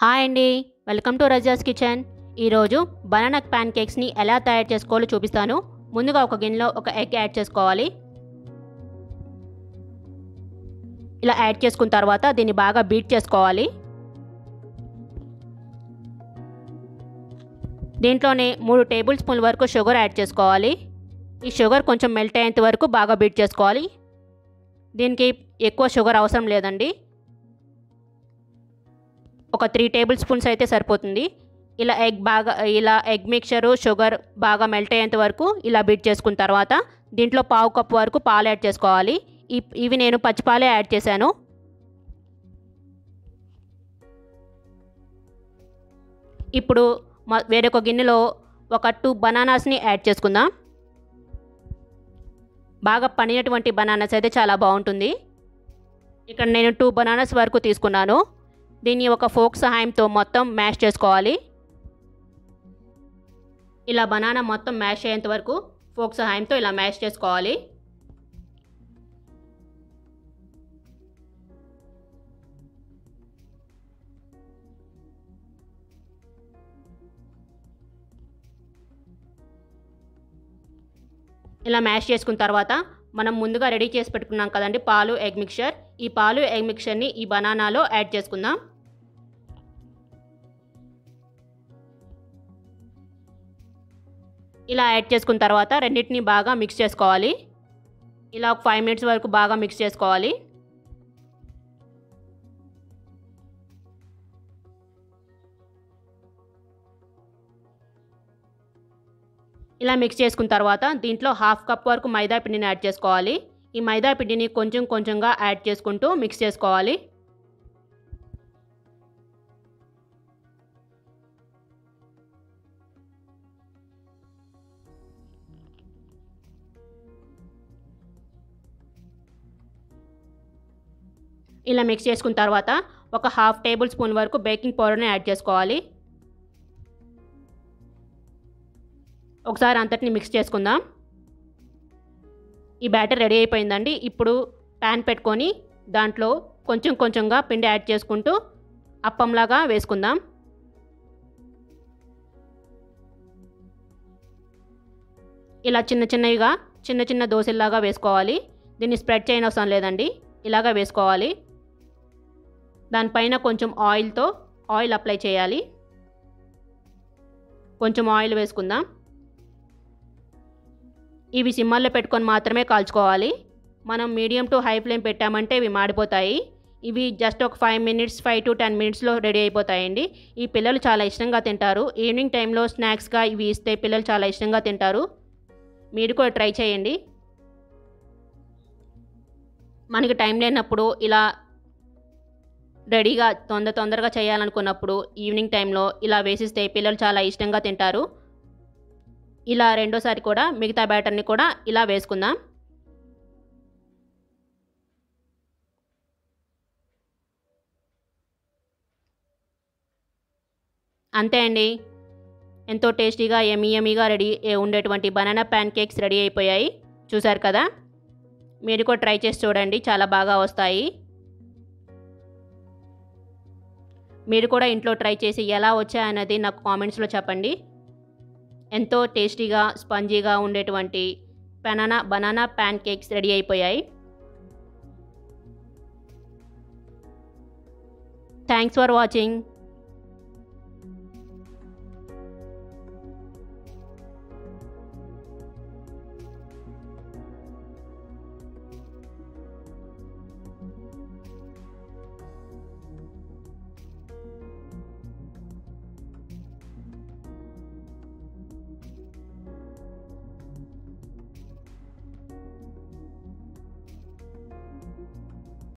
Hi అండి, welcome to రజాస్ kitchen. ఈరోజు banana pan కేక్స్ని ఎలా తయారు చేసుకోవాలో చూపిస్తాను. ముందుగా ఒక గిన్నెలో ఒక ఎగ్ యాడ్ చేసుకోవాలి. ఇలా యాడ్ చేసుకున్న తర్వాత దీన్ని బాగా బీట్ చేసుకోవాలి. దీంట్లోనే 3 టేబుల్ స్పూన్ల వరకు షుగర్ యాడ్ చేసుకోవాలి. ఈ షుగర్ కొంచెం మెల్ట్ అయ్యేంత వరకు బాగా బీట్ చేసుకోవాలి. దీనికి ఎక్కువ షుగర్ అవసరం లేదండి, ఒక 3 టేబుల్ స్పూన్స్ అయితే సరిపోతుంది. ఇలా ఎగ్ మిక్చరు షుగర్ బాగా మెల్ట్ అయ్యేంత వరకు ఇలా బీట్ చేసుకున్న తర్వాత దీంట్లో పావు కప్పు వరకు పాలు యాడ్ చేసుకోవాలి. ఇవి నేను పచ్చిపాలే యాడ్ చేశాను. ఇప్పుడు వేరొక గిన్నెలో ఒక 2 బనానాస్ని యాడ్ చేసుకుందాం. బాగా పండినటువంటి బనానాస్ అయితే చాలా బాగుంటుంది. ఇక్కడ నేను 2 బనానాస్ వరకు తీసుకున్నాను. దీన్ని ఒక ఫోక్ సహాయంతో మొత్తం మ్యాష్ చేసుకోవాలి. ఇలా బనానా మొత్తం మ్యాష్ అయ్యేంత వరకు ఫోక్ సహాయంతో ఇలా మ్యాష్ చేసుకోవాలి. ఇలా మ్యాష్ చేసుకున్న తర్వాత మనం ముందుగా రెడీ చేసి పెట్టుకున్నాం కదండి పాలు ఎగ్ మిక్చర్. ఈ పాలు ఎగ్ మిక్చర్ని ఈ బనానాలో యాడ్ చేసుకుందాం. ఇలా యాడ్ చేసుకున్న తర్వాత రెండింటిని బాగా మిక్స్ చేసుకోవాలి. ఇలా ఒక 5 మినిట్స్ వరకు బాగా మిక్స్ చేసుకోవాలి. ఇలా మిక్స్ చేసుకున్న తర్వాత దీంట్లో 1/2 కప్ వరకు మైదా పిండిని యాడ్ చేసుకోవాలి. ఈ మైదా పిండిని కొంచెం కొంచెంగా యాడ్ చేసుకుంటూ మిక్స్ చేసుకోవాలి. ఇలా మిక్స్ చేసుకున్న తర్వాత ఒక 1/2 టేబుల్ స్పూన్ వరకు బేకింగ్ పౌడర్ని యాడ్ చేసుకోవాలి. ఒకసారి అంతటిని మిక్స్ చేసుకుందాం. ఈ బ్యాటర్ రెడీ అయిపోయిందండి. ఇప్పుడు ప్యాన్ పెట్టుకొని దాంట్లో కొంచెం కొంచెంగా పిండి యాడ్ చేసుకుంటూ అప్పంలాగా వేసుకుందాం. ఇలా చిన్న చిన్న దోశల్లాగా వేసుకోవాలి. దీన్ని స్ప్రెడ్ చేయనవసరం లేదండి, ఇలాగా వేసుకోవాలి. దానిపైన కొంచెం ఆయిల్ అప్లై చేయాలి. కొంచెం ఆయిల్ వేసుకుందాం. ఇవి సిమ్మర్లో పెట్టుకొని మాత్రమే కాల్చుకోవాలి. మనం మీడియం టు హై ఫ్లేమ్ పెట్టామంటే ఇవి మాడిపోతాయి. ఇవి జస్ట్ ఒక 5 to 10 మినిట్స్లో రెడీ అయిపోతాయండి. ఈ పిల్లలు చాలా ఇష్టంగా తింటారు. ఈవినింగ్ టైంలో స్నాక్స్గా ఇవి ఇస్తే పిల్లలు చాలా ఇష్టంగా తింటారు. మీరు కూడా ట్రై చేయండి. మనకి టైం లేనప్పుడు ఇలా రెడీగా తొందరగా చేయాలనుకున్నప్పుడు ఈవినింగ్ టైంలో ఇలా వేసిస్తే పిల్లలు చాలా ఇష్టంగా తింటారు. ఇలా రెండోసారి కూడా మిగతా బ్యాటర్ని కూడా ఇలా వేసుకుందాం. అంతే అండి, ఎంతో టేస్టీగా యమ్మీగా రెడీ ఉండేటువంటి బనానా ప్యాన్ కేక్స్ రెడీ అయిపోయాయి. చూసారు కదా, మీరు కూడా ట్రై చేసి చూడండి, చాలా బాగా వస్తాయి. మీరు కూడా ఇంట్లో ట్రై చేసి ఎలా వచ్చాయన్నది నాకు కామెంట్స్లో చెప్పండి. ఎంతో టేస్టీగా స్పంజీగా ఉండేటువంటి బనానా ప్యాన్ కేక్స్ రెడీ అయిపోయాయి. Thanks for watching.